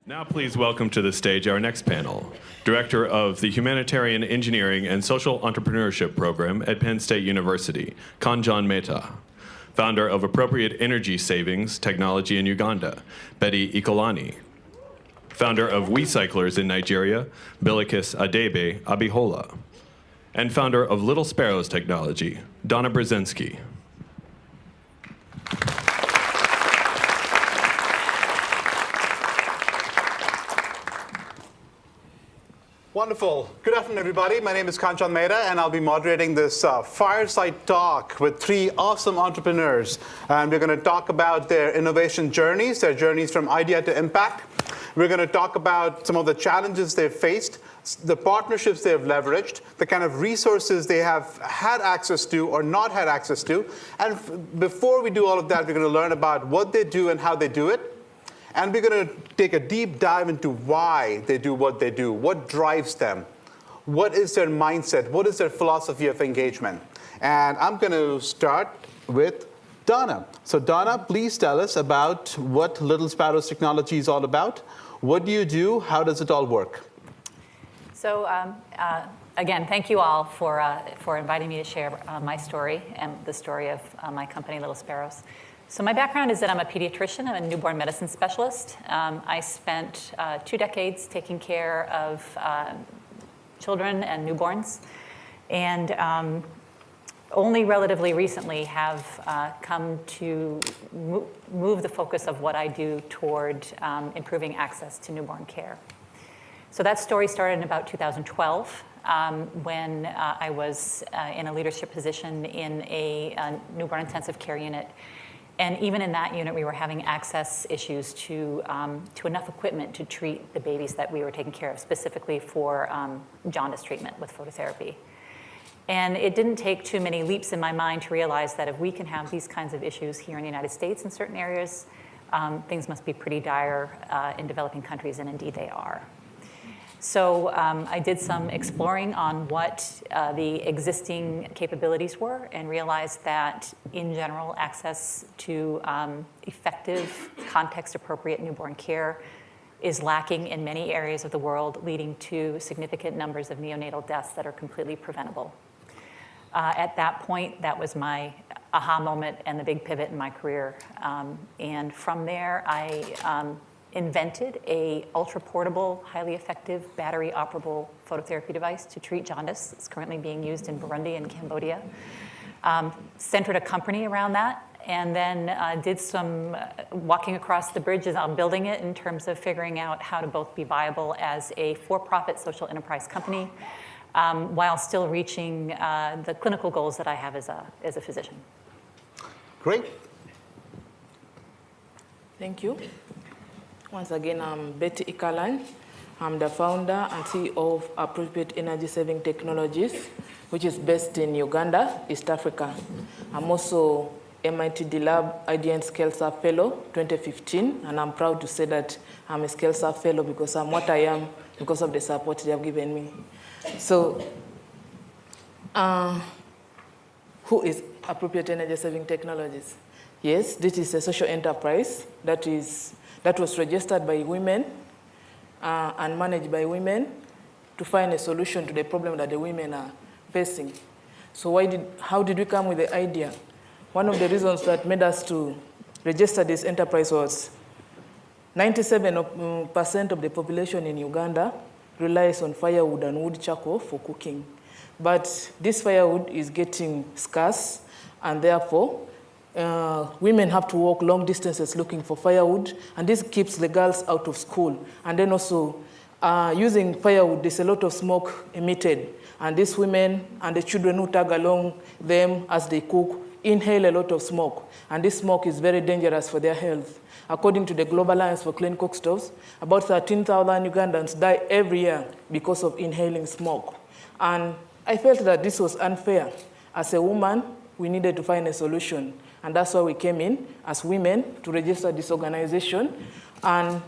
Now please welcome to the stage our next panel, Director of the Humanitarian Engineering and Social Entrepreneurship Program at Penn State University, Khanjan Mehta. Founder of Appropriate Energy Savings Technology in Uganda, Ikalany. Founder of WeCyclers in Nigeria, Bilikiss Adebiyi-Abiola. And founder of Little Sparrows Technology, Donna Brezinski. Wonderful. Good afternoon, everybody. My name is Khanjan Mehta, and I'll be moderating this fireside talk with three awesome entrepreneurs. And we're going to talk about their innovation journeys, their journeys from idea to impact. We're going to talk about some of the challenges they've faced, the partnerships they've leveraged, the kind of resources they have had access to or not had access to. And before we do all of that, we're going to learn about what they do and how they do it. And we're going to take a deep dive into why they do what they do, what drives them, what is their mindset, what is their philosophy of engagement. And I'm going to start with Donna. So Donna, please tell us about what Little Sparrows Technology is all about. What do you do? How does it all work? So again, thank you all for inviting me to share my story and the story of my company, Little Sparrows. So my background is that I'm a pediatrician. I'm a newborn medicine specialist. I spent 2 decades taking care of children and newborns, and only relatively recently have come to move the focus of what I do toward improving access to newborn care. So that story started in about 2012 when I was in a leadership position in a newborn intensive care unit. And even in that unit, we were having access issues to enough equipment to treat the babies that we were taking care of, specifically for jaundice treatment with phototherapy. And it didn't take too many leaps in my mind to realize that if we can have these kinds of issues here in the United States in certain areas, things must be pretty dire in developing countries, and indeed they are. So I did some exploring on what the existing capabilities were and realized that, in general, access to effective, context-appropriate newborn care is lacking in many areas of the world, leading to significant numbers of neonatal deaths that are completely preventable. At that point, that was my aha moment and the big pivot in my career. And from there, I invented a ultra-portable, highly effective, battery-operable phototherapy device to treat jaundice. It's currently being used in Burundi and Cambodia. Centered a company around that, and then did some walking across the bridge as I'm building it in terms of figuring out how to both be viable as a for-profit social enterprise company while still reaching the clinical goals that I have as a physician. Great. Thank you. Once again, I'm Ikalany. I'm the founder and CEO of Appropriate EnergySaving Technologies, which is based in Uganda, East Africa. I'm also MIT D-Lab IDN Scales-Up Fellow 2015, and I'm proud to say that I'm a Scales-Up Fellow because I'm what I am because of the support they have given me. So, who is Appropriate EnergySaving Technologies? Yes, this is a social enterprise that was registered by women and managed by women to find a solution to the problem that the women are facing. So how did we come with the idea? One of the reasons that made us to register this enterprise was 97% of the population in Uganda relies on firewood and wood charcoal for cooking. But this firewood is getting scarce, and therefore women have to walk long distances looking for firewood, and this keeps the girls out of school. And then also, using firewood, there's a lot of smoke emitted, and these women and the children who tag along them as they cook inhale a lot of smoke, and this smoke is very dangerous for their health. According to the Global Alliance for Clean Cookstoves, about 13,000 Ugandans die every year because of inhaling smoke. And I felt that this was unfair. As a woman, we needed to find a solution. And that's why we came in as women to register this organization. And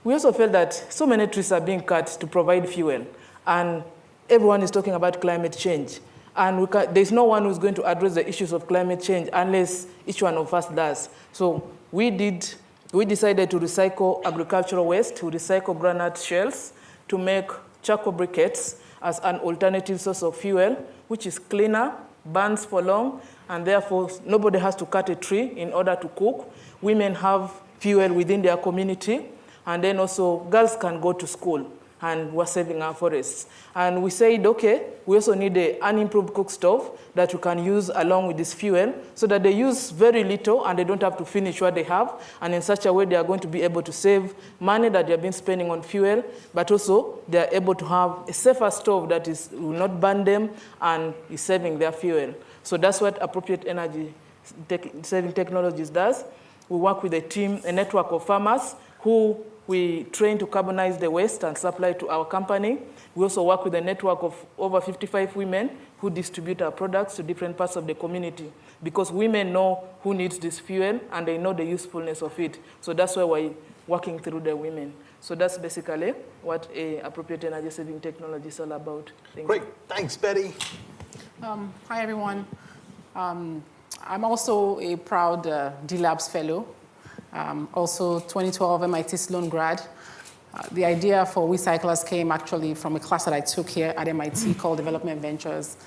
we also felt that so many trees are being cut to provide fuel. And everyone is talking about climate change. And there's no one who's going to address the issues of climate change unless each one of us does. So we did we decided to recycle agricultural waste, we recycle granite shells to make charcoal briquettes as an alternative source of fuel, which is cleaner, burns for long, and therefore nobody has to cut a tree in order to cook. Women have fuel within their community, and then also girls can go to school, and we're saving our forests. And we said, okay, we also need an unimproved cook stove that you can use along with this fuel so that they use very little and they don't have to finish what they have. And in such a way, they are going to be able to save money that they have been spending on fuel, but also they are able to have a safer stove that will not burn them and is saving their fuel. So that's what appropriate energy saving technologies does. We work with a network of farmers who we train to carbonize the waste and supply to our company. We also work with a network of over 55 women who distribute our products to different parts of the community, because women know who needs this fuel and they know the usefulness of it. So that's why we're working through the women. So that's basically what appropriate energy saving technology is all about. Great, thanks, Betty. Hi, everyone. I'm also a proud D-Labs fellow. Also 2012 MIT Sloan grad. The idea for WeCyclers came actually from a class that I took here at MIT called Development Ventures.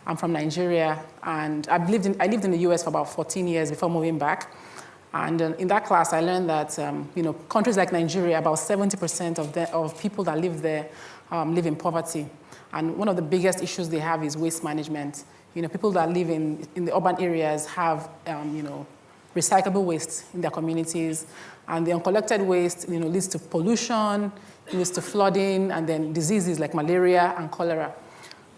I'm from Nigeria, and I lived in the US for about 14 years before moving back. And in that class, I learned that countries like Nigeria, about 70% of people that live there live in poverty. And one of the biggest issues they have is waste management. People that live in the urban areas have recyclable waste in their communities, and the uncollected waste leads to pollution, leads to flooding, and then diseases like malaria and cholera.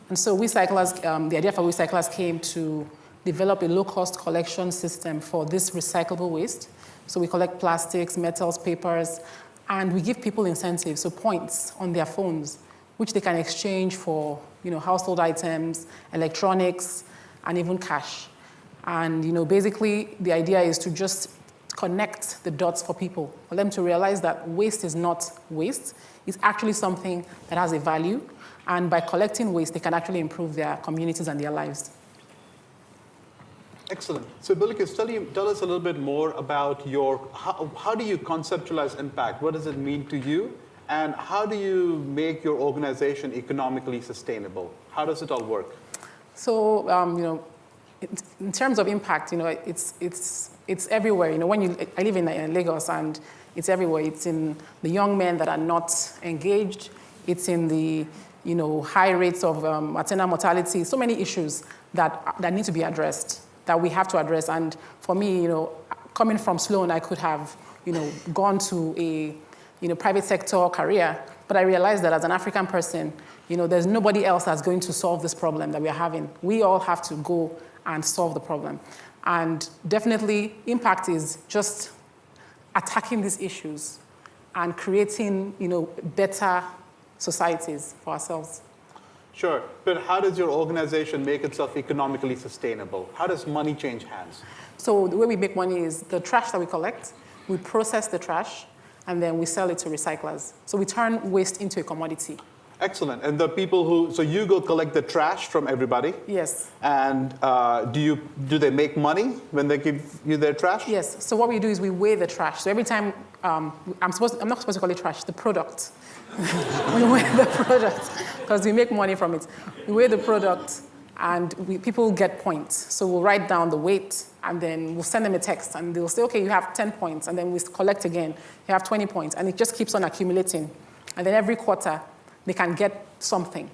And so WeCyclers, the idea for WeCyclers came to develop a low-cost collection system for this recyclable waste. So we collect plastics, metals, papers, and we give people incentives, so points on their phones, which they can exchange for household items, electronics, and even cash. And basically, the idea is to just connect the dots for people, for them to realize that waste is not waste. It's actually something that has a value. And by collecting waste, they can actually improve their communities and their lives. Excellent. So Bilikiss, tell us a little bit more about how do you conceptualize impact? What does it mean to you? And how do you make your organization economically sustainable? How does it all work? So, in terms of impact, it's everywhere. I live in Lagos, and it's everywhere. It's in the young men that are not engaged. It's in the high rates of maternal mortality. So many issues that need to be addressed, that we have to address. And for me, coming from Sloan, I could have gone to a private sector career, but I realized that as an African person, there's nobody else that's going to solve this problem that we're having. We all have to go and solve the problem. And definitely, impact is just attacking these issues and creating, better societies for ourselves. Sure, but how does your organization make itself economically sustainable? How does money change hands? So the way we make money is the trash that we collect, we process the trash, and then we sell it to recyclers. So we turn waste into a commodity. Excellent. And the people so you go collect the trash from everybody? Yes. And do they make money when they give you their trash? Yes. So what we do is we weigh the trash. So every time, I'm not supposed to call it trash, the product. We weigh the product because we make money from it. We weigh the product, and people get points. So we'll write down the weight, and then we'll send them a text, and they'll say, okay, you have 10 points, and then we collect again. You have 20 points, and it just keeps on accumulating. And then every quarter, they can get something.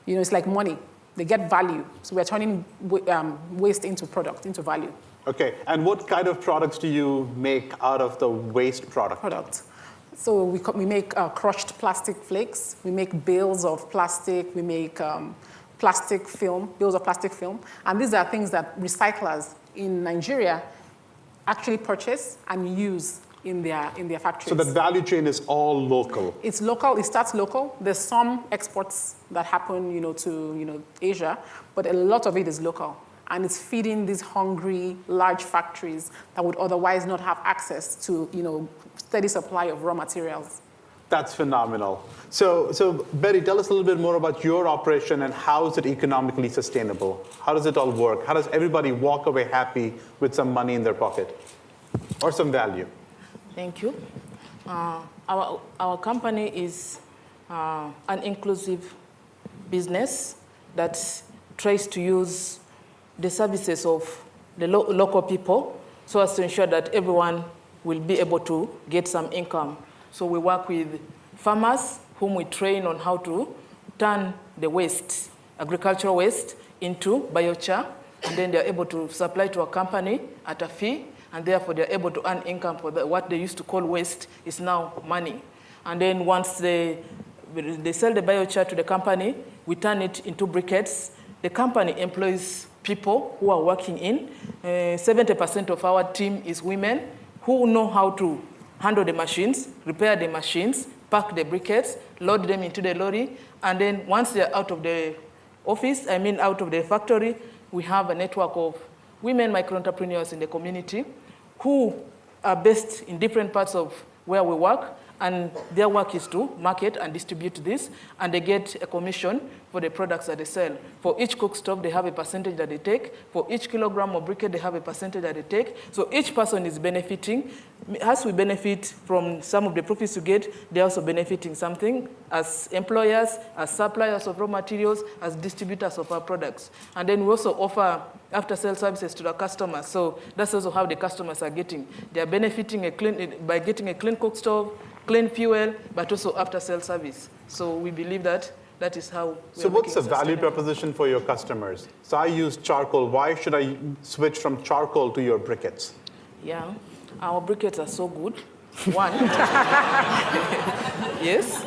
It's like money. They get value. So we're turning waste into product, into value. Okay, and what kind of products do you make out of the waste product? So we make crushed plastic flakes. We make bales of plastic. We make plastic film, bales of plastic film. And these are things that recyclers in Nigeria actually purchase and use in their factories. So the value chain is all local? It's local. It starts local. There's some exports that happen, to Asia, but a lot of it is local. And it's feeding these hungry, large factories that would otherwise not have access to, steady supply of raw materials. That's phenomenal. So Betty, tell us a little bit more about your operation and how is it economically sustainable? How does it all work? How does everybody walk away happy with some money in their pocket or some value? Thank you. Our company is an inclusive business that tries to use the services of the local people so as to ensure that everyone will be able to get some income. So we work with farmers whom we train on how to turn the waste, agricultural waste, into biochar, and then they're able to supply to a company at a fee, and therefore they're able to earn income for what they used to call waste is now money. And then once they sell the biochar to the company, we turn it into briquettes. The company employs people who are working in. 70% of our team is women who know how to handle the machines, repair the machines, pack the briquettes, load them into the lorry, and then once they're out of the office, out of the factory, we have a network of women micro-entrepreneurs in the community who are based in different parts of where we work, and their work is to market and distribute this, and they get a commission for the products that they sell. For each cook stove, they have a percentage that they take. For each kilogram of briquette, they have a percentage that they take. So each person is benefiting. As we benefit from some of the profits you get, they're also benefiting something as employers, as suppliers of raw materials, as distributors of our products. And then we also offer after-sale services to the customers. So that's also how the customers are getting. They're benefiting by getting a clean cook stove, clean fuel, but also after-sale service. So we believe that that is how we So what's the value proposition for your customers? So I use charcoal. Why should I switch from charcoal to your briquettes? Yeah, our briquettes are so good. One, yes.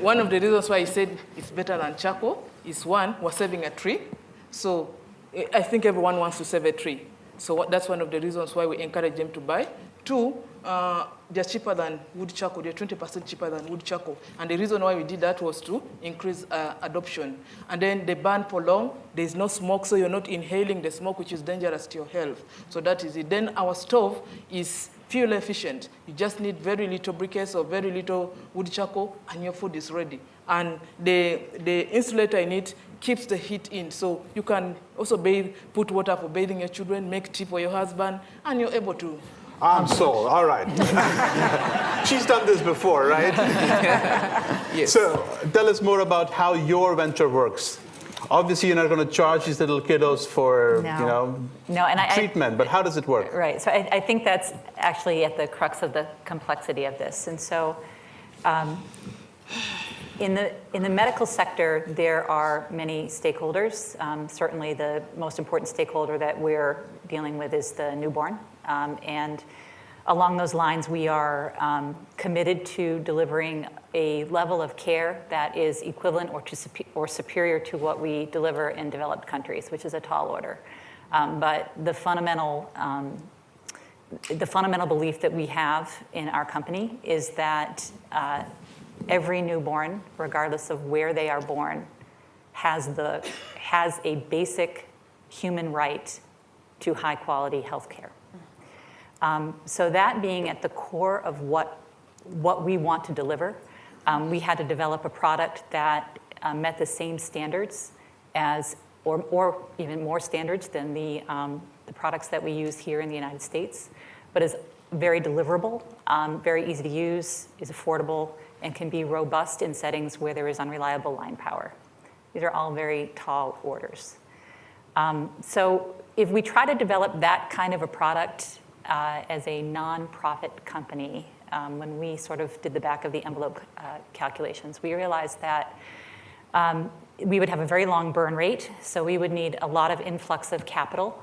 One of the reasons why I said it's better than charcoal is one, we're saving a tree. So I think everyone wants to save a tree. So that's one of the reasons why we encourage them to buy. Two, they're cheaper than wood charcoal. They're 20% cheaper than wood charcoal. And the reason why we did that was to increase adoption. And then they burn for long. There's no smoke, so you're not inhaling the smoke, which is dangerous to your health. So that is it. Then our stove is fuel efficient. You just need very little briquettes or very little wood charcoal, and your food is ready. And the insulator in it keeps the heat in. So you can also put water for bathing your children, make tea for your husband, and you're able to. I'm sold. All right. She's done this before, right? Yes. So tell us more about how your venture works. Obviously, you're not going to charge these little kiddos for treatment, but how does it work? Right. So I think that's actually at the crux of the complexity of this. And so in the medical sector, there are many stakeholders. Certainly the most important stakeholder that we're dealing with is the newborn. And along those lines, we are committed to delivering a level of care that is equivalent or superior to what we deliver in developed countries, which is a tall order. But the fundamental belief that we have in our company is that every newborn, regardless of where they are born, has a basic human right to high-quality health care. So that being at the core of what we want to deliver, we had to develop a product that met the same standards as, or even more standards than the products that we use here in the United States, but is very deliverable, very easy to use, is affordable, and can be robust in settings where there is unreliable line power. These are all very tall orders. So if we try to develop that kind of a product as a non-profit company, when we sort of did the back of the envelope calculations, we realized that we would have a very long burn rate, so we would need a lot of influx of capital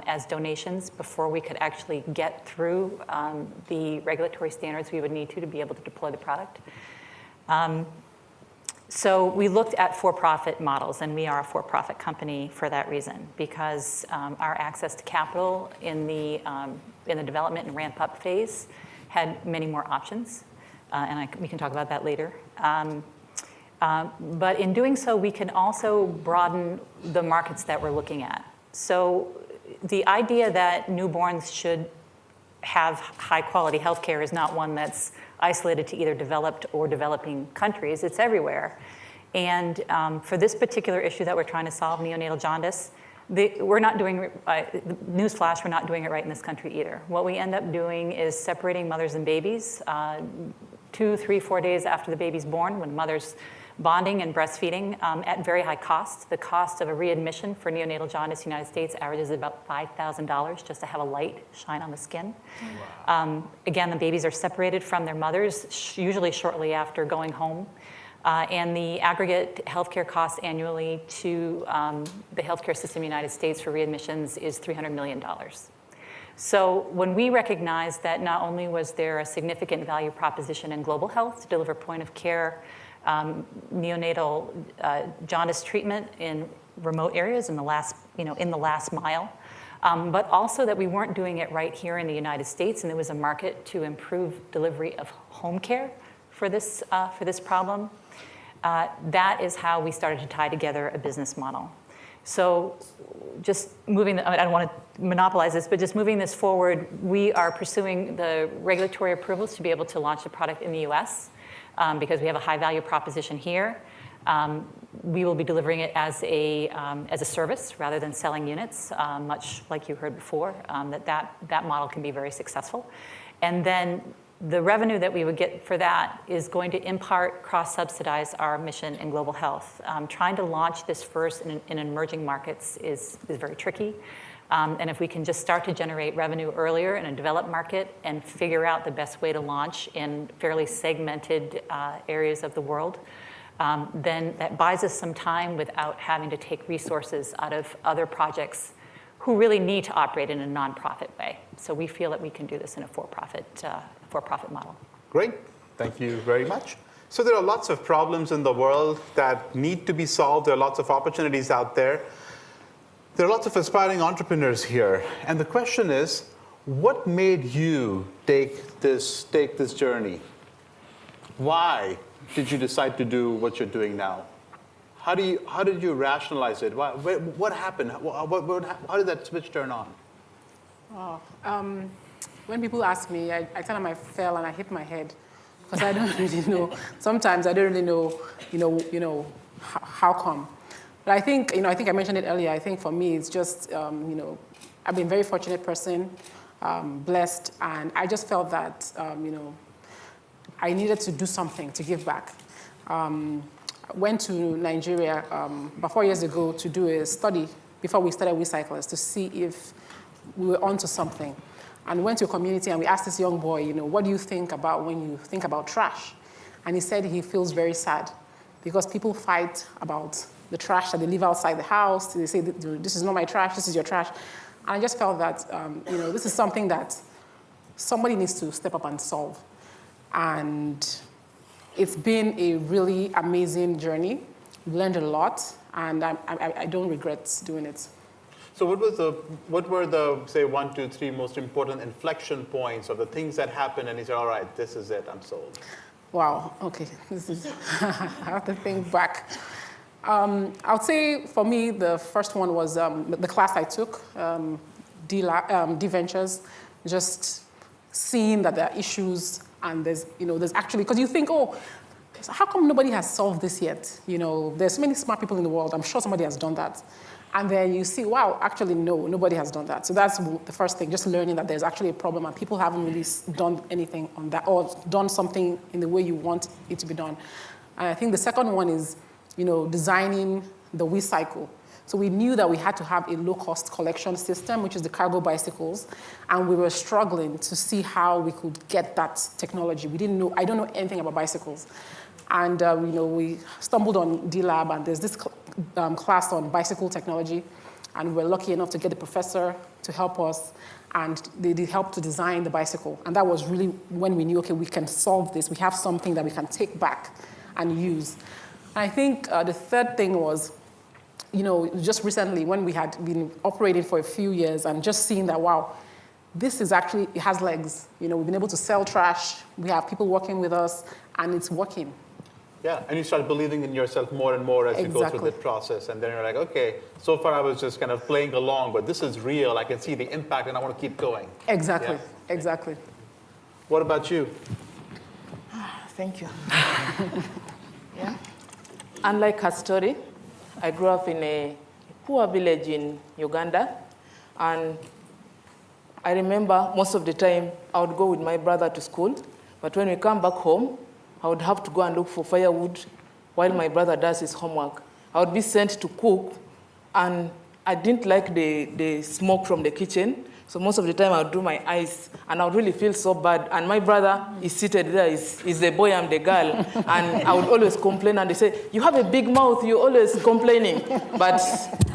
as donations before we could actually get through the regulatory standards we would need to be able to deploy the product. So we looked at for-profit models, and we are a for-profit company for that reason, because our access to capital in the development and ramp-up phase had many more options, and we can talk about that later. But in doing so, we can also broaden the markets that we're looking at. So the idea that newborns should have high-quality healthcare is not one that's isolated to either developed or developing countries. It's everywhere. And for this particular issue that we're trying to solve, neonatal jaundice, We're not doing, newsflash, we're not doing it right in this country either. What we end up doing is separating mothers and babies 2, 3, 4 days after the baby's born, when mother's bonding and breastfeeding at very high cost. The cost of a readmission for neonatal jaundice in the United States averages about $5,000 just to have a light shine on the skin. Wow. Again, the babies are separated from their mothers, usually shortly after going home. And the aggregate healthcare costs annually to the healthcare system in the United States for readmissions is $300 million. So when we recognized that not only was there a significant value proposition in global health to deliver point of care neonatal jaundice treatment in remote areas in the last mile, but also that we weren't doing it right here in the United States, and there was a market to improve delivery of home care for this problem. That is how we started to tie together a business model. So just moving, I don't want to monopolize this, but just moving this forward, we are pursuing the regulatory approvals to be able to launch the product in the US because we have a high value proposition here. We will be delivering it as a service rather than selling units, much like you heard before, that model can be very successful. And then the revenue that we would get for that is going to in part cross-subsidize our mission in global health. Trying to launch this first in emerging markets is very tricky. And if we can just start to generate revenue earlier in a developed market and figure out the best way to launch in fairly segmented areas of the world, then that buys us some time without having to take resources out of other projects who really need to operate in a nonprofit way. So we feel that we can do this in a for-profit model. Great, thank you very much. So there are lots of problems in the world that need to be solved. There are lots of opportunities out there. There are lots of aspiring entrepreneurs here. And the question is, what made you take this journey? Why did you decide to do what you're doing now? How did you rationalize it? What happened? How did that switch turn on? When people ask me, I tell them I fell and I hit my head because I don't really know. Sometimes I don't really know, how come. But I think I mentioned it earlier. I think for me, it's just, I've been a very fortunate person, blessed, and I just felt that, I needed to do something to give back. Went to Nigeria about 4 years ago to do a study before we started WeCyclers to see if we were onto something. And went to a community and we asked this young boy, what do you think about when you think about trash? And he said he feels very sad because people fight about the trash that they leave outside the house. They say, this is not my trash, this is your trash. And I just felt that, this is something that somebody needs to step up and solve. And it's been a really amazing journey. We've learned a lot, and I don't regret doing it. So what were the, say, 1, 2, 3 most important inflection points of the things that happened, and you said, all right, this is it, I'm sold? Wow, okay, I have to think back. I would say for me, the first one was the class I took, D Ventures, just seeing that there are issues and there's actually, because you think, how come nobody has solved this yet? There's so many smart people in the world, I'm sure somebody has done that. And then you see, wow, actually, no, nobody has done that. So that's the first thing, just learning that there's actually a problem and people haven't really done anything on that or done something in the way you want it to be done. And I think the second one is, designing the WeCycle. So we knew that we had to have a low-cost collection system, which is the cargo bicycles, and we were struggling to see how we could get that technology. I don't know anything about bicycles. And we stumbled on D-Lab, and there's this class on bicycle technology, and we're lucky enough to get the professor to help us, and they helped to design the bicycle. And that was really when we knew, okay, we can solve this. We have something that we can take back and use. And I think the third thing was, just recently when we had been operating for a few years and just seeing that, wow, this is actually, it has legs. We've been able to sell trash. We have people working with us, and it's working. Yeah, and you start believing in yourself more and more as you go through the process. And then you're like, okay, so far I was just kind of playing along, but this is real. I can see the impact, and I want to keep going. Exactly, yeah. Exactly. What about you? Thank you. Yeah. Unlike her story, I grew up in a poor village in Uganda. And I remember most of the time I would go with my brother to school, but when we come back home, I would have to go and look for firewood while my brother does his homework. I would be sent to cook, and I didn't like the smoke from the kitchen, so most of the time I would do my eyes, and I would really feel so bad. And my brother is seated there, is the boy, I'm the girl, and I would always complain, and they say, you have a big mouth, you're always complaining. But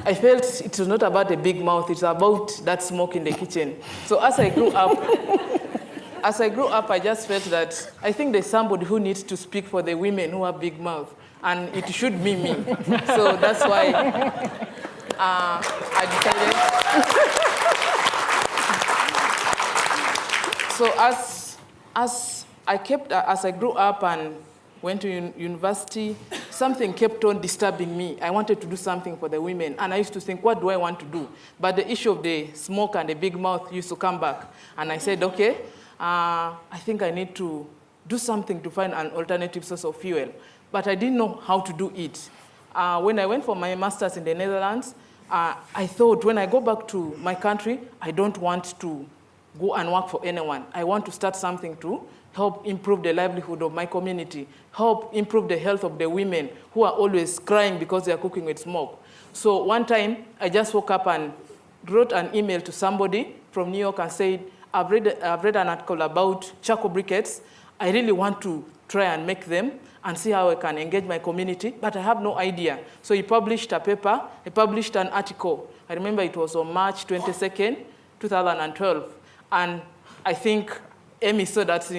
I felt it was not about a big mouth, it's about that smoke in the kitchen. So as I grew up, I just felt that I think there's somebody who needs to speak for the women who have big mouth, and it should be me. So that's why I decided. So as I grew up and went to university, something kept on disturbing me. I wanted to do something for the women, and I used to think, what do I want to do? But the issue of the smoke and the big mouth used to come back, and I said, okay, I think I need to do something to find an alternative source of fuel. But I didn't know how to do it. When I went for my master's in the Netherlands, I thought when I go back to my country, I don't want to go and work for anyone. I want to start something to help improve the livelihood of my community, help improve the health of the women who are always crying because they are cooking with smoke. So one time, I just woke up and wrote an email to somebody from New York and said, I've read an article about charcoal briquettes. I really want to try and make them and see how I can engage my community, but I have no idea. So he published a paper, he published an article. I remember it was on March 22nd, 2012. And I think Amy saw that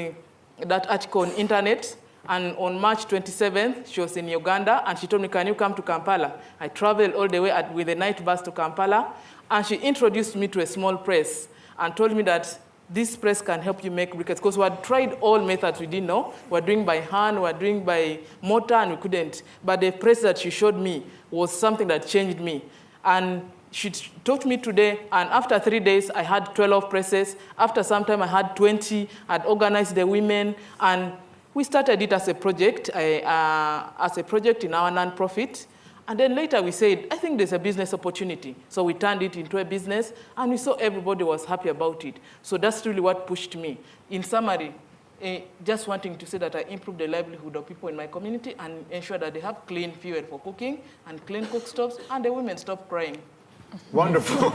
article on internet, and on March 27th, she was in Uganda, and she told me, can you come to Kampala? I traveled all the way with a night bus to Kampala, and she introduced me to a small press and told me that this press can help you make briquettes, because we had tried all methods we didn't know. We're doing by hand, we're doing by mortar, and we couldn't. But the press that she showed me was something that changed me. And she taught me today, and after 3 days, I had 12 presses. After some time, I had 20. I'd organized the women, and we started it as a project, in our nonprofit. And then later we said, I think there's a business opportunity. So we turned it into a business, and we saw everybody was happy about it. So that's really what pushed me. In summary, just wanting to say that I improve the livelihood of people in my community and ensure that they have clean fuel for cooking and clean cookstoves, and the women stop crying. Wonderful.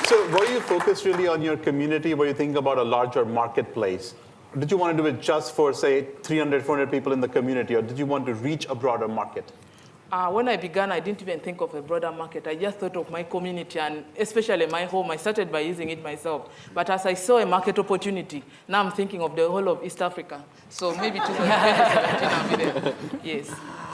So were you focused really on your community? Were you thinking about a larger marketplace? Or did you want to do it just for, say, 300, 400 people in the community, or did you want to reach a broader market? When I began, I didn't even think of a broader market. I just thought of my community, and especially my home. I started by using it myself. But as I saw a market opportunity, now I'm thinking of the whole of East Africa. So maybe 2017 I'll be there. Yes.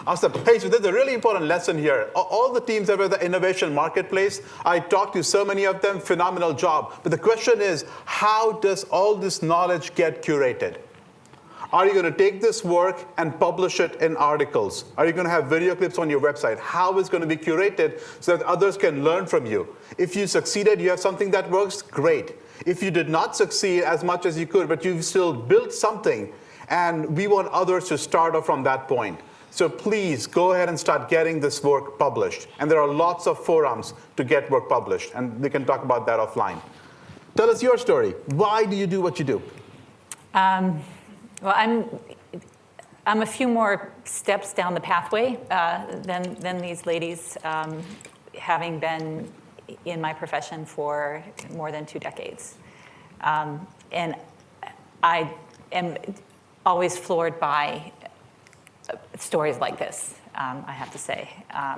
Awesome. Hey, so there's a really important lesson here. All the teams that were the innovation marketplace, I talked to so many of them, phenomenal job. But the question is, how does all this knowledge get curated? Are you going to take this work and publish it in articles? Are you going to have video clips on your website? How is it going to be curated so that others can learn from you? If you succeeded, you have something that works, great. If you did not succeed as much as you could, but you've still built something, and we want others to start off from that point. So please go ahead and start getting this work published. And there are lots of forums to get work published, and we can talk about that offline. Tell us your story. Why do you do what you do? Well, I'm a few more steps down the pathway than these ladies, having been in my profession for more than 2 decades. And I am always floored by stories like this, I have to say,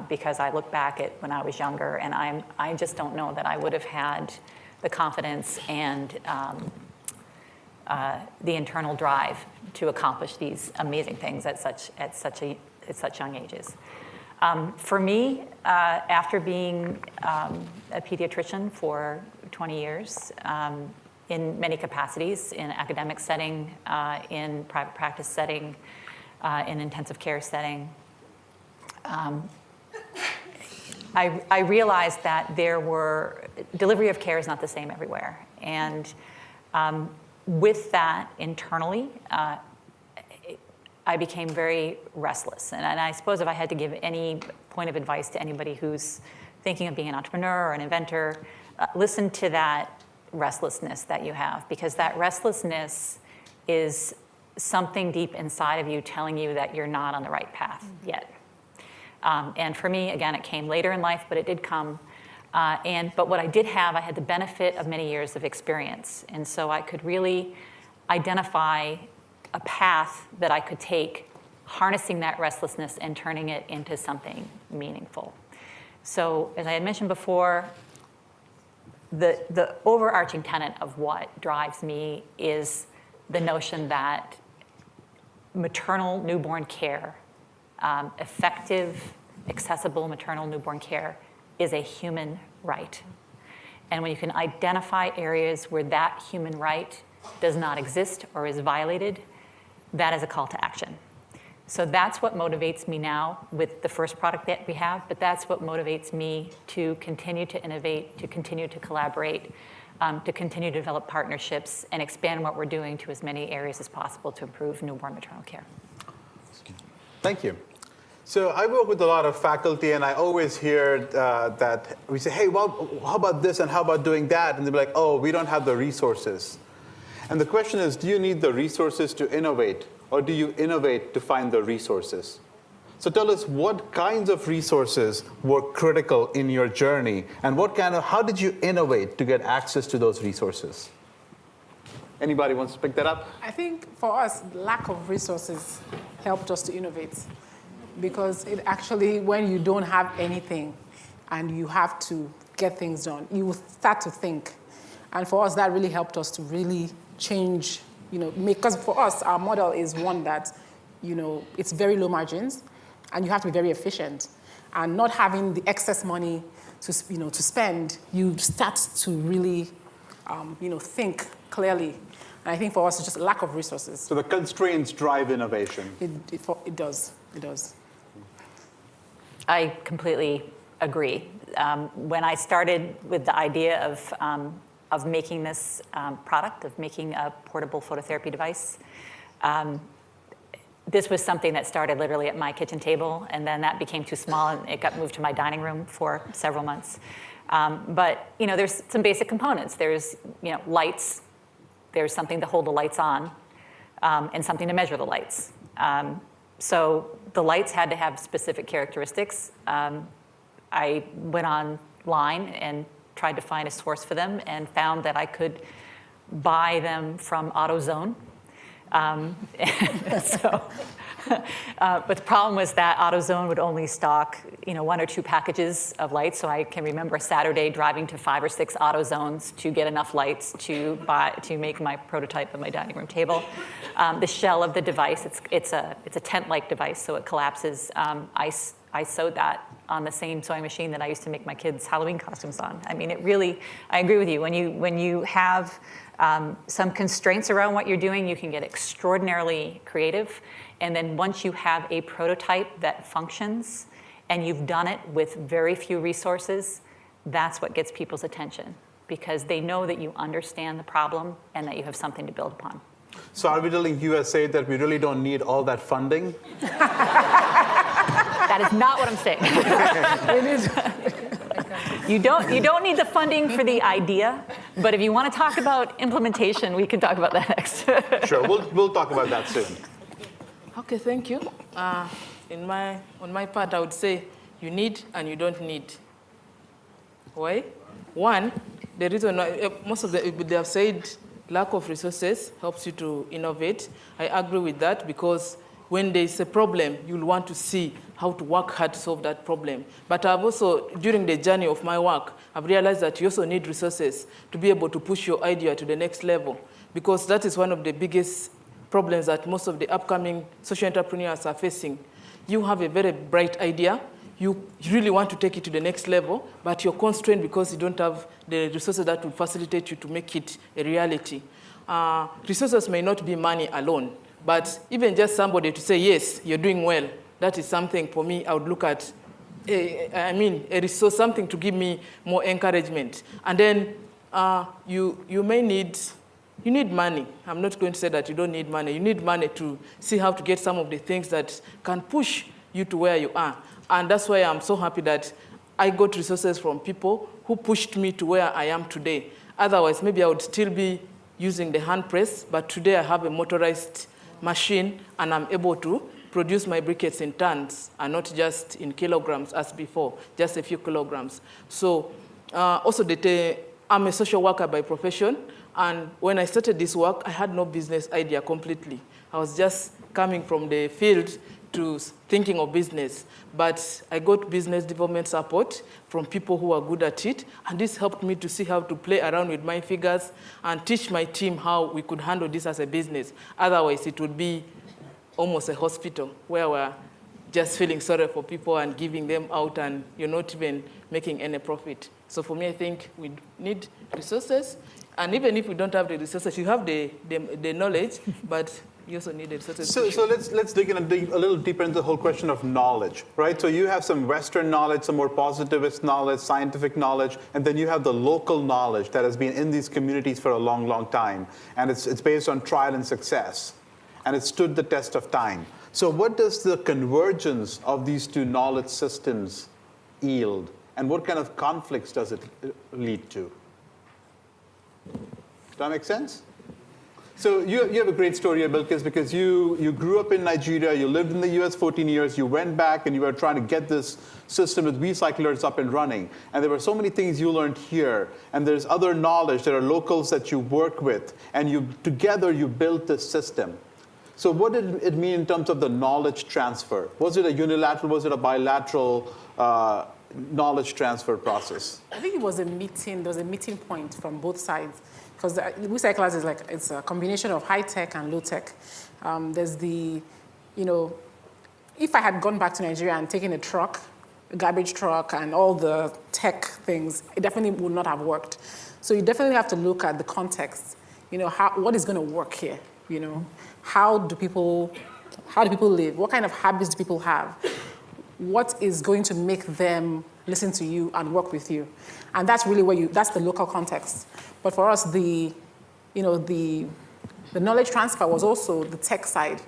because I look back at when I was younger, and I just don't know that I would have had the confidence and the internal drive to accomplish these amazing things at such young ages. For me, after being a pediatrician for 20 years, in many capacities, in academic setting, in private practice setting, in intensive care setting, I realized that delivery of care is not the same everywhere. And with that internally, I became very restless. And I suppose if I had to give any point of advice to anybody who's thinking of being an entrepreneur or an inventor, listen to that restlessness that you have, because that restlessness is something deep inside of you telling you that you're not on the right path yet. And for me, again, it came later in life, but it did come. But what I did have, I had the benefit of many years of experience. And so I could really identify a path that I could take, harnessing that restlessness and turning it into something meaningful. So as I had mentioned before, the overarching tenet of what drives me is the notion that maternal newborn care, effective, accessible maternal newborn care is a human right. And when you can identify areas where that human right does not exist or is violated, that is a call to action. So that's what motivates me now with the first product that we have, but that's what motivates me to continue to innovate, to continue to collaborate, to continue to develop partnerships and expand what we're doing to as many areas as possible to improve newborn maternal care. Thank you. So I work with a lot of faculty, and I always hear that we say, hey, well, how about this and how about doing that? And they'll be like, oh, we don't have the resources. And the question is, do you need the resources to innovate, or do you innovate to find the resources? So tell us, what kinds of resources were critical in your journey, and how did you innovate to get access to those resources? Anybody wants to pick that up? I think for us, lack of resources helped us to innovate, because it actually, when you don't have anything and you have to get things done, you will start to think. And for us, that really helped us to really change, because for us, our model is one that, it's very low margins, and you have to be very efficient. And not having the excess money to spend, you start to really, think clearly. And I think for us, it's just a lack of resources. So the constraints drive innovation. It does. It does. I completely agree. When I started with the idea of making this product, of making a portable phototherapy device, this was something that started literally at my kitchen table, and then that became too small, and it got moved to my dining room for several months. But there's some basic components. There's lights. There's something to hold the lights on, and something to measure the lights. So the lights had to have specific characteristics. I went online and tried to find a source for them and found that I could buy them from AutoZone. But the problem was that AutoZone would only stock, 1 or 2 packages of lights. So I can remember a Saturday driving to 5 or 6 AutoZones to get enough lights to make my prototype of my dining room table. The shell of the device, it's a tent-like device, so it collapses. I sewed that on the same sewing machine that I used to make my kids' Halloween costumes on. I mean, I agree with you. When you have some constraints around what you're doing, you can get extraordinarily creative. And then once you have a prototype that functions and you've done it with very few resources, that's what gets people's attention, because they know that you understand the problem and that you have something to build upon. So are we telling USA that we really don't need all that funding? That is not what I'm saying. You don't need the funding for the idea, but if you want to talk about implementation, we can talk about that next. Sure, we'll talk about that soon. Okay, thank you. On my part, I would say you need and you don't need. Why? One, the reason most of they have said lack of resources helps you to innovate. I agree with that, because when there is a problem, you'll want to see how to work hard to solve that problem. But I've also, during the journey of my work, I've realized that you also need resources to be able to push your idea to the next level, because that is one of the biggest problems that most of the upcoming social entrepreneurs are facing. You have a very bright idea. You really want to take it to the next level, but you're constrained because you don't have the resources that will facilitate you to make it a reality. Resources may not be money alone, but even just somebody to say, yes, you're doing well, that is something for me I would look at, a resource, something to give me more encouragement. And then you may need you need money. I'm not going to say that you don't need money. You need money to see how to get some of the things that can push you to where you are. And that's why I'm so happy that I got resources from people who pushed me to where I am today. Otherwise, maybe I would still be using the hand press, but today I have a motorized machine, and I'm able to produce my briquettes in tons and not just in kilograms as before, just a few kilograms. So also, I'm a social worker by profession, and when I started this work, I had no business idea completely. I was just coming from the field to thinking of business. But I got business development support from people who are good at it, and this helped me to see how to play around with my figures and teach my team how we could handle this as a business. Otherwise, it would be almost a hospital where we're just feeling sorry for people and giving them out, and you're not even making any profit. So for me, I think we need resources, and even if we don't have the resources, you have the knowledge, but you also need the resources. So let's dig in a little deeper into the whole question of knowledge, right? So you have some Western knowledge, some more positivist knowledge, scientific knowledge, and then you have the local knowledge that has been in these communities for a long, long time, and it's based on trial and success, and it stood the test of time. So what does the convergence of these two knowledge systems yield, and what kind of conflicts does it lead to? Does that make sense? So you have a great story, Bilikiss, because you grew up in Nigeria, you lived in the US 14 years, you went back and you were trying to get this system with WeCyclers up and running. And there were so many things you learned here, and there's other knowledge, there are locals that you work with, and together you built this system. So what did it mean in terms of the knowledge transfer? Was it a unilateral, was it a bilateral knowledge transfer process? I think it was a meeting. There was a meeting point from both sides, because WeCyclers is it's a combination of high tech and low tech. There's the, if I had gone back to Nigeria and taken a garbage truck, and all the tech things, it definitely would not have worked. So you definitely have to look at the context. What is going to work here? How do people live? What kind of habits do people have? What is going to make them listen to you and work with you? And that's really that's the local context. But for us, the knowledge transfer was also the tech side.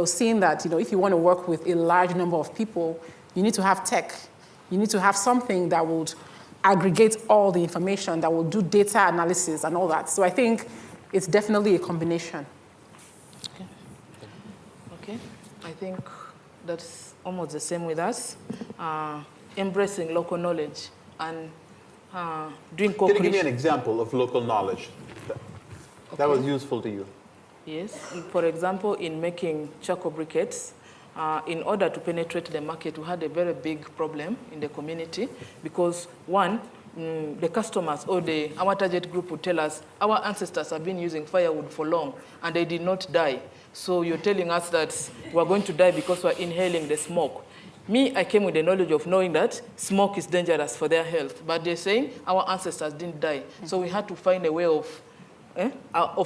Seeing that, if you want to work with a large number of people, you need to have tech. You need to have something that would aggregate all the information, that will do data analysis and all that. So I think it's definitely a combination. Okay. I think that's almost the same with us. Embracing local knowledge and doing co-creation. Can you give me an example of local knowledge that was useful to you? Yes. For example, in making charcoal briquettes, in order to penetrate the market, we had a very big problem in the community because, one, the customers or our target group would tell us, our ancestors have been using firewood for long and they did not die. So you're telling us that we're going to die because we're inhaling the smoke. Me, I came with the knowledge of knowing that smoke is dangerous for their health, but they're saying our ancestors didn't die. So we had to find a way of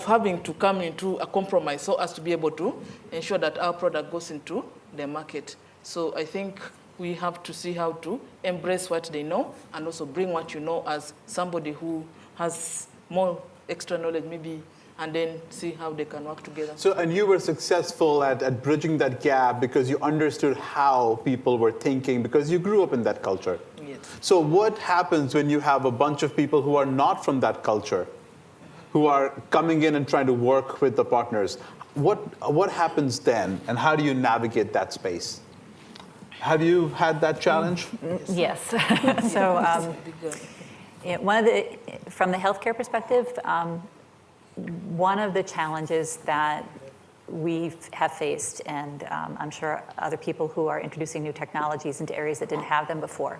having to come into a compromise so as to be able to ensure that our product goes into the market. So I think we have to see how to embrace what they know and also bring what you know as somebody who has more extra knowledge maybe, and then see how they can work together. So, and you were successful at bridging that gap because you understood how people were thinking, because you grew up in that culture. Yes. So what happens when you have a bunch of people who are not from that culture, who are coming in and trying to work with the partners? What happens then, and how do you navigate that space? Have you had that challenge? Yes. So from the healthcare perspective, one of the challenges that we have faced, and I'm sure other people who are introducing new technologies into areas that didn't have them before,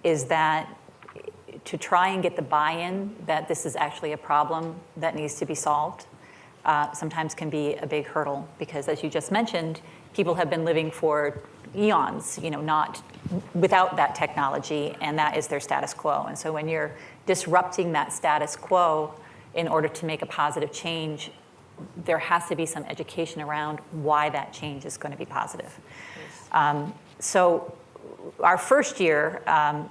is that to try and get the buy-in that this is actually a problem that needs to be solved sometimes can be a big hurdle, because as you just mentioned, people have been living for eons, not without that technology, and that is their status quo. And so when you're disrupting that status quo in order to make a positive change, there has to be some education around why that change is going to be positive. Yes. So our first year,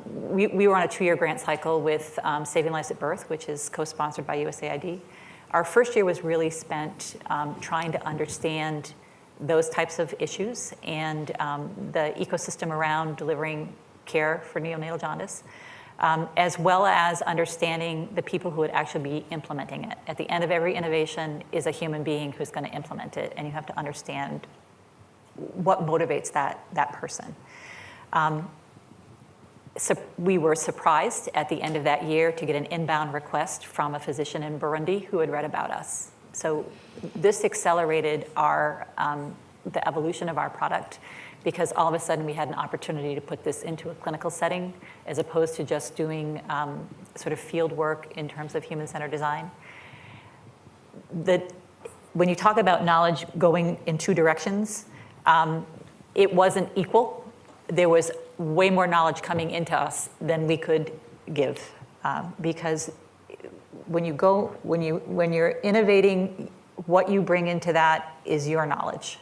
we were on a 2-year grant cycle with Saving Lives at Birth, which is co-sponsored by USAID. Our first year was really spent trying to understand those types of issues and the ecosystem around delivering care for neonatal jaundice, as well as understanding the people who would actually be implementing it. At the end of every innovation is a human being who's going to implement it, and you have to understand what motivates that person. So we were surprised at the end of that year to get an inbound request from a physician in Burundi who had read about us. So this accelerated the evolution of our product, because all of a sudden we had an opportunity to put this into a clinical setting as opposed to just doing sort of field work in terms of human-centered design. When you talk about knowledge going in two directions, it wasn't equal. There was way more knowledge coming into us than we could give, because when you're innovating, what you bring into that is your knowledge.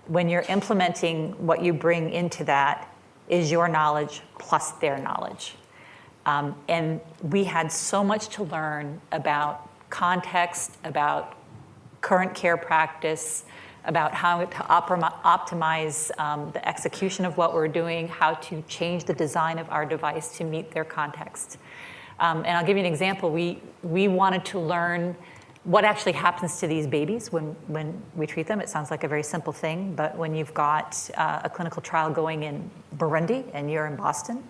When you're implementing, what you bring into that is your knowledge plus their knowledge. And we had so much to learn about context, about current care practice, about how to optimize the execution of what we're doing, how to change the design of our device to meet their context. And I'll give you an example. We wanted to learn what actually happens to these babies when we treat them. It sounds like a very simple thing, but when you've got a clinical trial going in Burundi and you're in Boston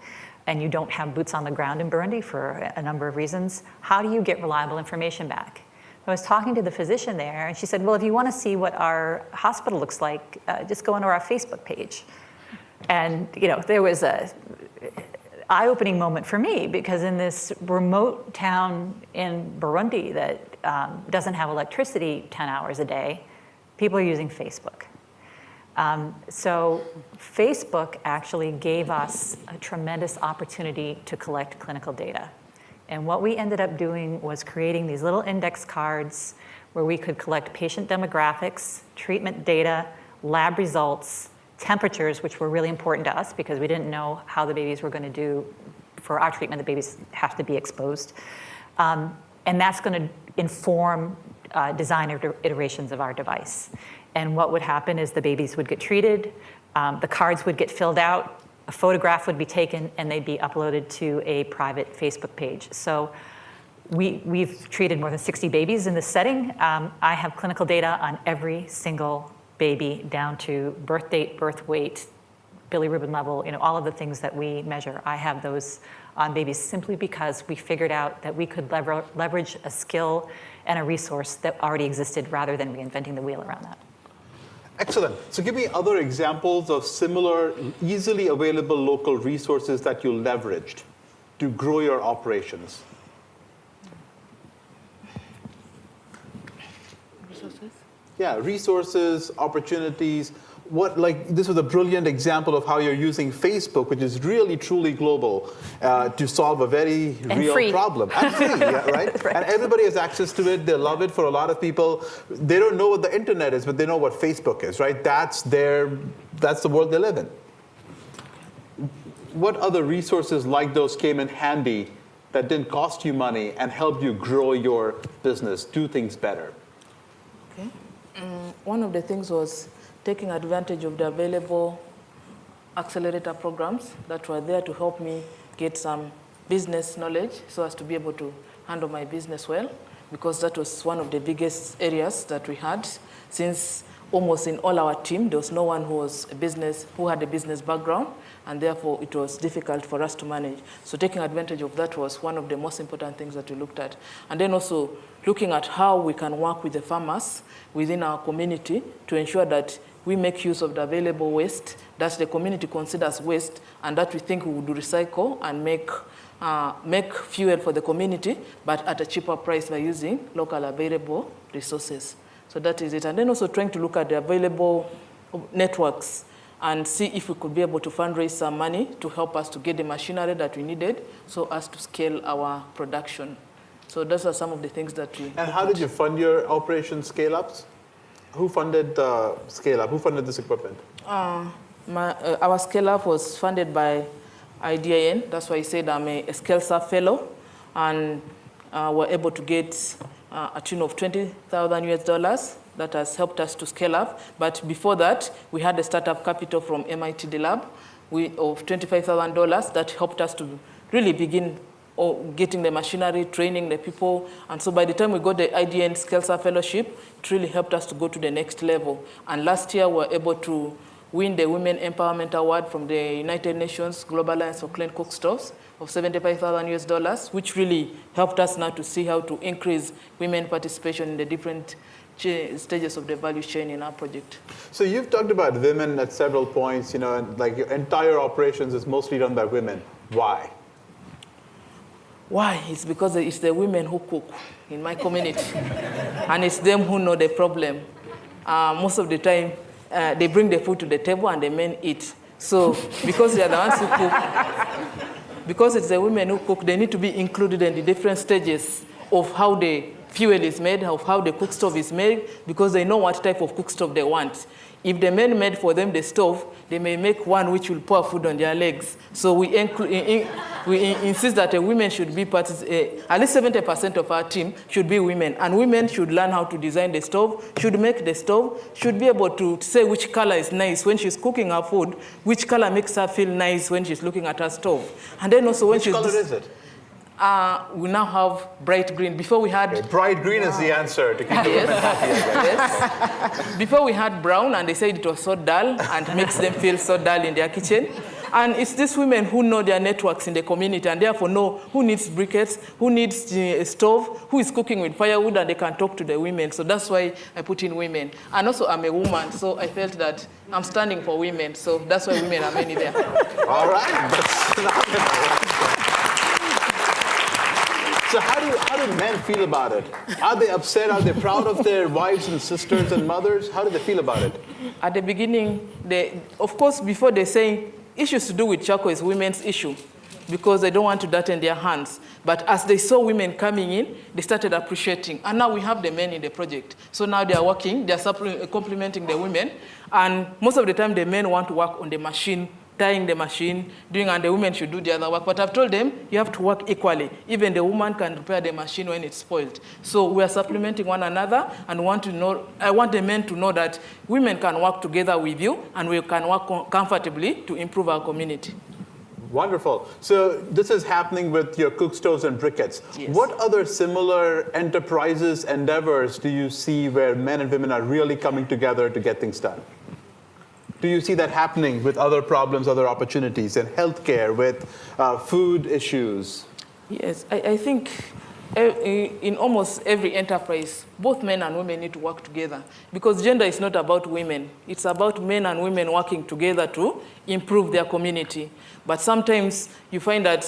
and you don't have boots on the ground in Burundi for a number of reasons, how do you get reliable information back? I was talking to the physician there, and she said, well, if you want to see what our hospital looks like, just go onto our Facebook page. And there was a eye-opening moment for me, because in this remote town in Burundi that doesn't have electricity 10 hours a day, people are using Facebook. So Facebook actually gave us a tremendous opportunity to collect clinical data. And what we ended up doing was creating these little index cards where we could collect patient demographics, treatment data, lab results, temperatures, which were really important to us because we didn't know how the babies were going to do. For our treatment, the babies have to be exposed. And that's going to inform design iterations of our device. And what would happen is the babies would get treated, the cards would get filled out, a photograph would be taken, and they'd be uploaded to a private Facebook page. So we've treated more than 60 babies in this setting. I have clinical data on every single baby, down to birth date, birth weight, bilirubin level, all of the things that we measure. I have those on babies simply because we figured out that we could leverage a skill and a resource that already existed rather than reinventing the wheel around that. Excellent. So give me other examples of similar, easily available local resources that you leveraged to grow your operations. Resources? Yeah, resources, opportunities. This was a brilliant example of how you're using Facebook, which is really truly global, to solve a very real free. problem. And free, yeah, right? Right. And everybody has access to it. They love it. For a lot of people, they don't know what the internet is, but they know what Facebook is, right? That's the world they live in. What other resources like those came in handy that didn't cost you money and helped you grow your business, do things better? Okay. One of the things was taking advantage of the available accelerator programs that were there to help me get some business knowledge so as to be able to handle my business well, because that was one of the biggest areas that we had. Since almost in all our team, there was no one who had a business background, and therefore it was difficult for us to manage. So taking advantage of that was one of the most important things that we looked at. And then also looking at how we can work with the farmers within our community to ensure that we make use of the available waste that the community considers waste and that we think we would recycle and make fuel for the community, but at a cheaper price by using local available resources. So that is it. And then also trying to look at the available networks and see if we could be able to fundraise some money to help us to get the machinery that we needed so as to scale our production. So those are some of the things that we... And how did you fund your operation scale-ups? Who funded the scale-up? Who funded this equipment? Our scale-up was funded by IDIN. That's why I said I'm a ScaleSA fellow. And we're able to get a tune of $20,000 that has helped us to scale up. But before that, we had a startup capital from MIT Lab of $25,000 that helped us to really begin getting the machinery, training the people. And so by the time we got the IDN Scales Up Fellowship, it really helped us to go to the next level. And last year, we were able to win the Women Empowerment Award from the United Nations Global Alliance for Clean Cookstoves of $75,000, which really helped us now to see how to increase women participation in the different stages of the value chain in our project. So you've talked about women at several points, you know, and like your entire operations is mostly run by women. Why? Why? It's because it's the women who cook in my community. And it's them who know the problem. Most of the time, they bring the food to the table and the men eat. So because they are the ones who cook, because it's the women who cook, they need to be included in the different stages of how the fuel is made, of how the cook stove is made, because they know what type of cook stove they want. If the men made for them the stove, they may make one which will pour food on their legs. So we insist that women should be at least 70% of our team should be women. And women should learn how to design the stove, should make the stove, should be able to say which color is nice when she's cooking her food, which color makes her feel nice when she's looking at her stove. And then also when which color is it? We now have bright green. Before we had... Okay, bright green is the answer to keep the women happy, I guess. Yes. Before we had brown, and they said it was so dull and makes them feel so dull in their kitchen. And it's these women who know their networks in the community and therefore know who needs briquettes, who needs a stove, who is cooking with firewood, and they can talk to the women. So that's why I put in women. And also I'm a woman, so I felt that I'm standing for women. So that's why women are many there. All right, that's phenomenal. So how do men feel about it? Are they upset? Are they proud of their wives and sisters and mothers? How do they feel about it? At the beginning, of course, before they're saying issues to do with charcoal is women's issue because they don't want to dirty their hands. But as they saw women coming in, they started appreciating. And now we have the men in the project. So now they are working, they are complementing the women. And most of the time, the men want to work on the machine, tying the machine, and the women should do the other work. But I've told them, you have to work equally. Even the woman can repair the machine when it's spoiled. So we are supplementing one another, and I want the men to know that women can work together with you, and we can work comfortably to improve our community. Wonderful. So this is happening with your cook stoves and briquettes. Yes. What other similar enterprises, endeavors do you see where men and women are really coming together to get things done? Do you see that happening with other problems, other opportunities in healthcare, with food issues? Yes, I think in almost every enterprise, both men and women need to work together because gender is not about women. It's about men and women working together to improve their community. But sometimes you find that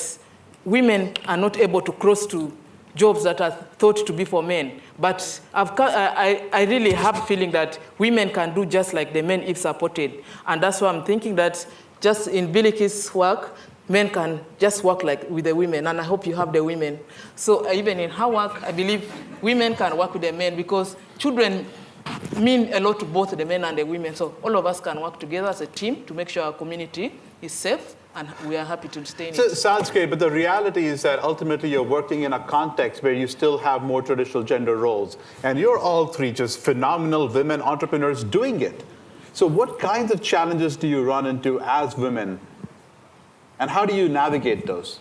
women are not able to cross to jobs that are thought to be for men. But I really have a feeling that women can do just like the men if supported. And that's why I'm thinking that just in Bilikiss work, men can just work like with the women. And I hope you have the women. So even in her work, I believe women can work with the men because children mean a lot to both the men and the women. So all of us can work together as a team to make sure our community is safe. And we are happy to stay in it. Sounds great, but the reality is that ultimately you're working in a context where you still have more traditional gender roles. And you're all three just phenomenal women entrepreneurs doing it. So what kinds of challenges do you run into as women? And how do you navigate those?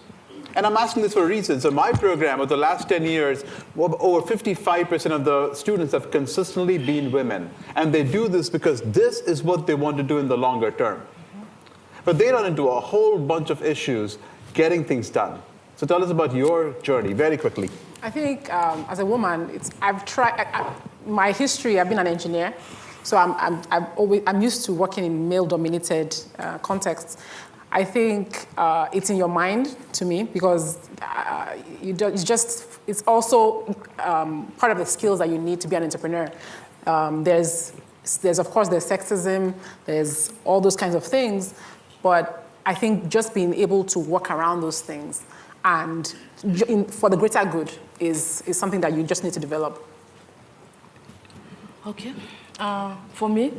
And I'm asking this for a reason. So my program, over the last 10 years, over 55% of the students have consistently been women. And they do this because this is what they want to do in the longer term. But they run into a whole bunch of issues getting things done. So tell us about your journey very quickly. I think as a woman, I've tried. My history, I've been an engineer, so I'm used to working in male-dominated contexts. I think it's in your mind to me because it's also part of the skills that you need to be an entrepreneur. There's of course there's sexism, there's all those kinds of things. But I think just being able to work around those things and for the greater good is something that you just need to develop. Okay. For me,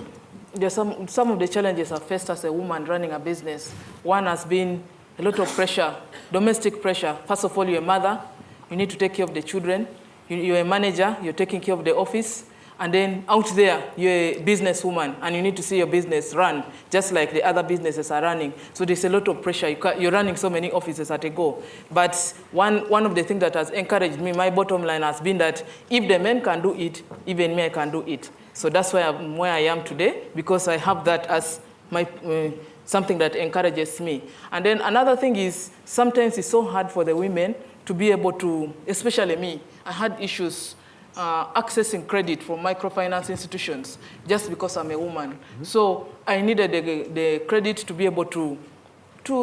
there's some of the challenges I've faced as a woman running a business. One has been a lot of pressure, domestic pressure. First of all, you're a mother. You need to take care of the children. You're a manager, you're taking care of the office, and then out there, you're a businesswoman, and you need to see your business run, just like the other businesses are running. So there's a lot of pressure. You're running so many offices at a go. But one of the things that has encouraged me, my bottom line has been that if the men can do it, even me, I can do it. So that's why I'm where I am today, because I have that as my something that encourages me. And then another thing is, sometimes it's so hard for the women to be able to, especially me, I had issues accessing credit from microfinance institutions just because I'm a woman. Mm-hmm. So I needed the credit to be able to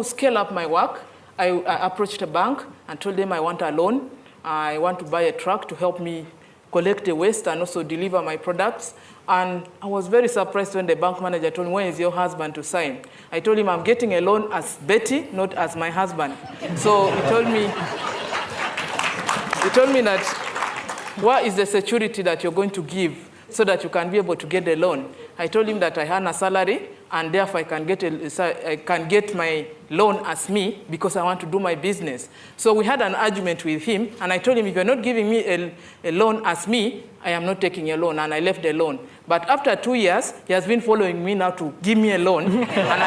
scale up my work. I approached a bank and told them I want a loan. I want to buy a truck to help me collect the waste and also deliver my products. And I was very surprised when the bank manager told me, when is your husband to sign? I told him I'm getting a loan as Betty, not as my husband. So he told me that, what is the security that you're going to give so that you can be able to get the loan? I told him that I earn a salary, and therefore I can get my loan as me because I want to do my business. So we had an argument with him, and I told him, if you're not giving me a loan as me, I am not taking a loan, and I left the loan. But after 2 years, he has been following me now to give me a loan, and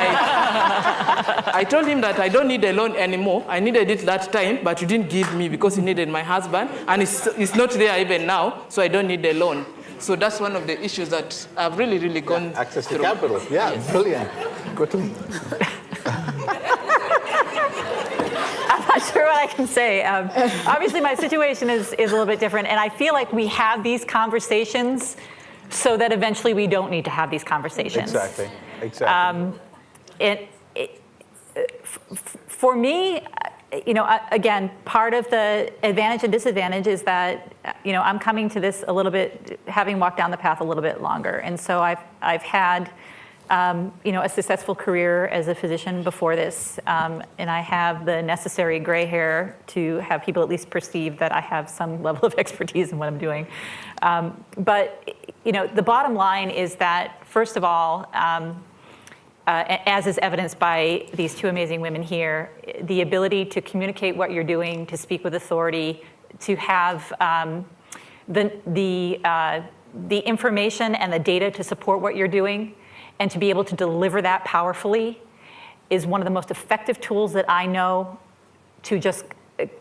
I told him that I don't need a loan anymore. I needed it that time, but you didn't give me because you needed my husband, and it's not there even now, so I don't need the loan. So that's one of the issues that I've really gone access to through. capital. Yeah, yes. Brilliant. Quickly. I'm not sure what I can say. Obviously, my situation is a little bit different, and I feel like we have these conversations so that eventually we don't need to have these conversations. Exactly. For me, again, part of the advantage and disadvantage is that, I'm coming to this a little bit, having walked down the path a little bit longer. And so I've had, a successful career as a physician before this. And I have the necessary gray hair to have people at least perceive that I have some level of expertise in what I'm doing. But the bottom line is that, first of all, as is evidenced by these two amazing women here, the ability to communicate what you're doing, to speak with authority, to have the information and the data to support what you're doing, and to be able to deliver that powerfully is one of the most effective tools that I know to just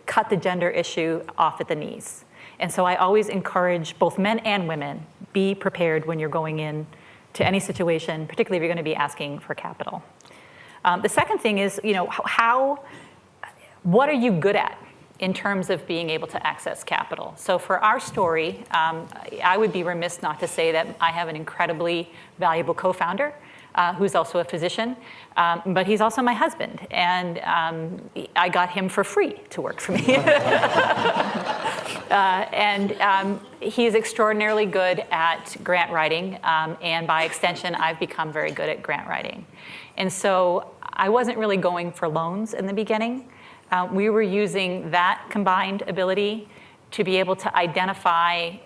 cut the gender issue off at the knees. And so I always encourage both men and women, be prepared when you're going in to any situation, particularly if you're going to be asking for capital. The second thing is, what are you good at in terms of being able to access capital? So for our story, I would be remiss not to say that I have an incredibly valuable co-founder who's also a physician, but he's also my husband, and I got him for free to work for me. And he is extraordinarily good at grant writing, and by extension, I've become very good at grant writing. And so I wasn't really going for loans in the beginning. We were using that combined ability to be able to identify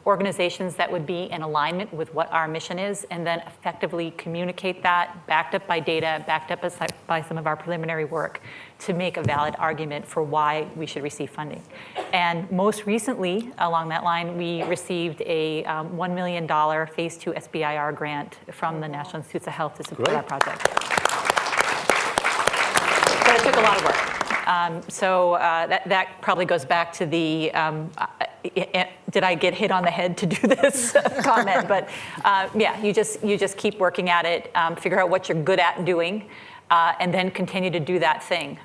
organizations that would be in alignment with what our mission is, and then effectively communicate that, backed up by data, backed up by some of our preliminary work, to make a valid argument for why we should receive funding. And most recently, along that line, we received a $1 million Phase 2 SBIR grant from the National Institutes of Health to support our project. But it took a lot of work. That probably goes back to the did I get hit on the head to do this comment? But yeah, you just keep working at it, figure out what you're good at doing, and then continue to do that thing.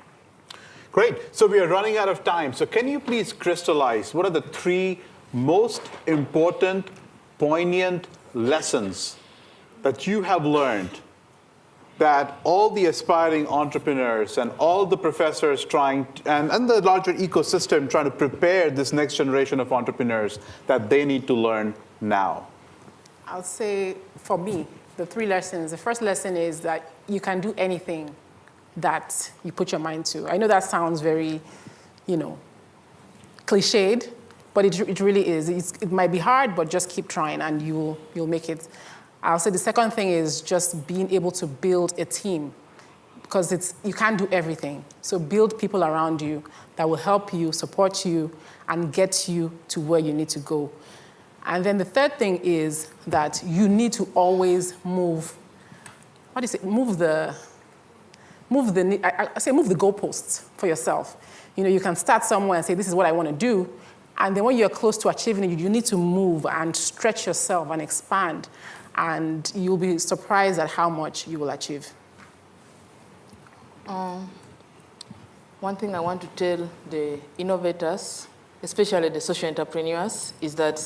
Great. So we are running out of time. So can you please crystallize what are the 3 most important, poignant lessons that you have learned that all the aspiring entrepreneurs and all the professors and the larger ecosystem trying to prepare this next generation of entrepreneurs that they need to learn now? I'll say, for me, the 3 lessons. The first lesson is that you can do anything that you put your mind to. I know that sounds very, cliched, but it really is. It might be hard, but just keep trying and you'll make it. I'll say the second thing is just being able to build a team. because you can't do everything. So build people around you that will help you, support you, and get you to where you need to go. And then the third thing is that you need to always move the goalposts for yourself. You can start somewhere and say, this is what I want to do. And then when you're close to achieving it, you need to move and stretch yourself and expand. And you'll be surprised at how much you will achieve. One thing I want to tell the innovators, especially the social entrepreneurs, is that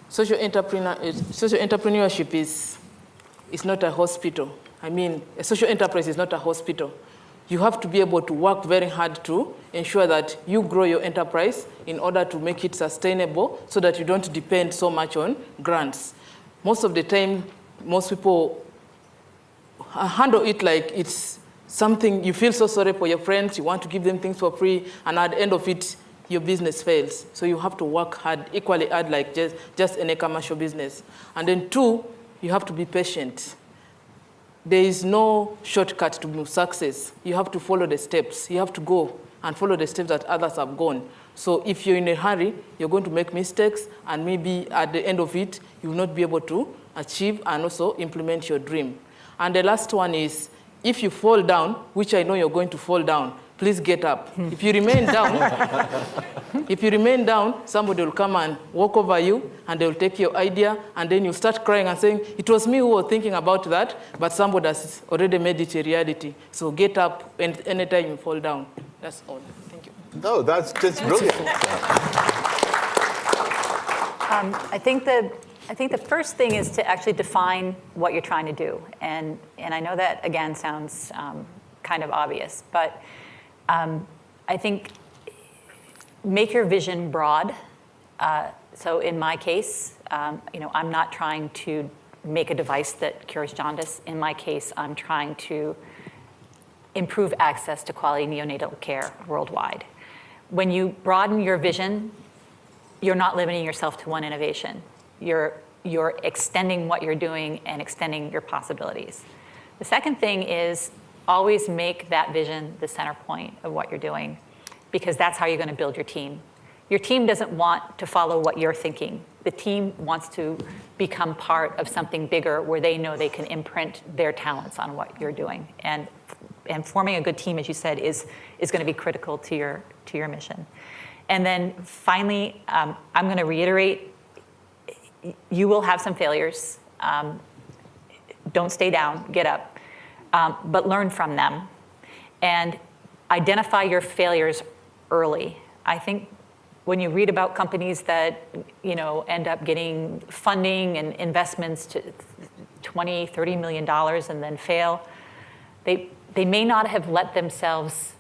social entrepreneurship is not a hospital. I mean, a social enterprise is not a hospital. You have to be able to work very hard to ensure that you grow your enterprise in order to make it sustainable so that you don't depend so much on grants. Most of the time, most people handle it like it's something you feel so sorry for your friends, you want to give them things for free, and at the end of it, your business fails. So you have to work hard, equally hard like just any commercial business. And then 2, you have to be patient. There is no shortcut to success. You have to follow the steps. You have to go and follow the steps that others have gone. So if you're in a hurry, you're going to make mistakes, and maybe at the end of it, you will not be able to achieve and also implement your dream. And the last one is, if you fall down, which I know you're going to fall down, please get up. If you remain down, somebody will come and walk over you, and they will take your idea, and then you start crying and saying, it was me who was thinking about that, but somebody has already made it a reality. So get up anytime you fall down. That's all. Thank you. No, that's just brilliant. I think the first thing is to actually define what you're trying to do. And I know that, again, sounds kind of obvious, but I think make your vision broad. So in my case, I'm not trying to make a device that cures jaundice. In my case, I'm trying to improve access to quality neonatal care worldwide. When you broaden your vision, you're not limiting yourself to one innovation. You're extending what you're doing and extending your possibilities. The second thing is always make that vision the center point of what you're doing, because that's how you're going to build your team. Your team doesn't want to follow what you're thinking. The team wants to become part of something bigger where they know they can imprint their talents on what you're doing. And forming a good team, as you said, is going to be critical to your mission. And then finally, I'm going to reiterate, you will have some failures. Don't stay down, get up, but learn from them. And identify your failures early. I think when you read about companies that end up getting funding and investments to $20, $30 million and then fail, they may not have let themselves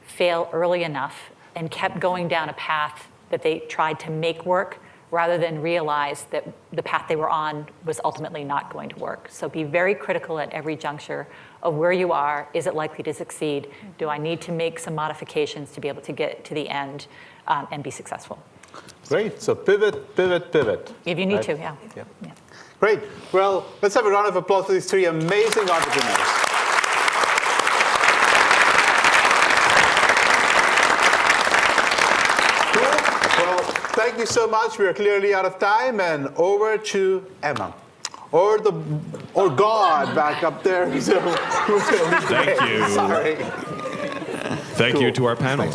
fail early enough and kept going down a path that they tried to make work rather than realize that the path they were on was ultimately not going to work. So be very critical at every juncture of where you are. Is it likely to succeed? Do I need to make some modifications to be able to get to the end and be successful? Great. So pivot, pivot, pivot. If you need to, yeah. Great. Well, let's have a round of applause for these 3 amazing entrepreneurs. Thank you so much. We are clearly out of time, and over to Emma, or God back up there. So who's going to lead the way? Thank you. Sorry. Thank you to our panel.